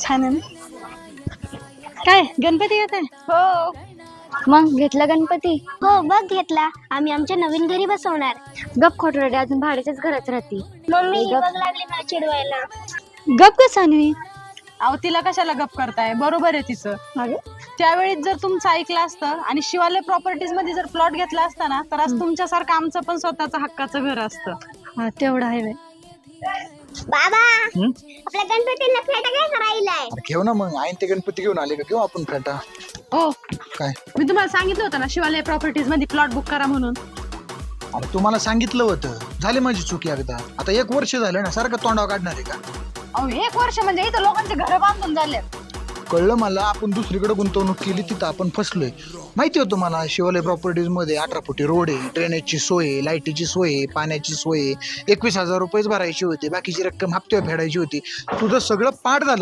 छान आहे ना. काय गणपती येत आहे? हो. मग घेतला गणपती? हो बघ घेतला. आम्ही आमच्या नवीन घरी बसवणार. गप खोटरडे, अजून भाड्याच्याच घरात राहते. मम्मी हे गप. बघ लागली मला चिडवायला. गप ग सानवी. अहो तिला कशाला गप करताय? बरोबर आहे तिचं. त्यावेळी जर तुमचं ऐकलं असतं आणि शिवालय प्रॉपर्टीज मध्ये जर प्लॉट घेतला असता ना, तर आज तुमच्यासारखं आमचं पण स्वतःचं हक्काचं घर असतं. हा तेवढं आहे बाई. बाबा आपल्या गणपतीला फेटा घ्यायचा राहिलाय. अरे घेऊ ना मग, आईन ते गणपती घेऊन आले का घेऊ आपण फेटा. हो, काय? मी तुम्हाला सांगितलं होतं ना शिवालय प्रॉपर्टीज मध्ये प्लॉट बुक करा म्हणून. अरे तुम्हाला सांगितलं होतं, झाली माझी चुकी एकदा. आता 1 वर्ष झालं ना, सारखं तोंडावर काढणार आहे का? अहो 1 वर्ष म्हणजे इथं लोकांचे घर बांधून झाले. कळलं मला, आपण दुसरीकडे गुंतवणूक केली, तिथं आपण फसलोय. माहिती होतं मला, शिवालय प्रॉपर्टीज मध्ये 18 फुटी रोड आहे, ड्रेनेजची सोय, लाईटीची सोय, पाण्याची सोय. 21,000 रुपयेच भरायची होती, बाकीची रक्कम हप्त्यावर फेडायची होती. तुझं सगळं पाठ झालं.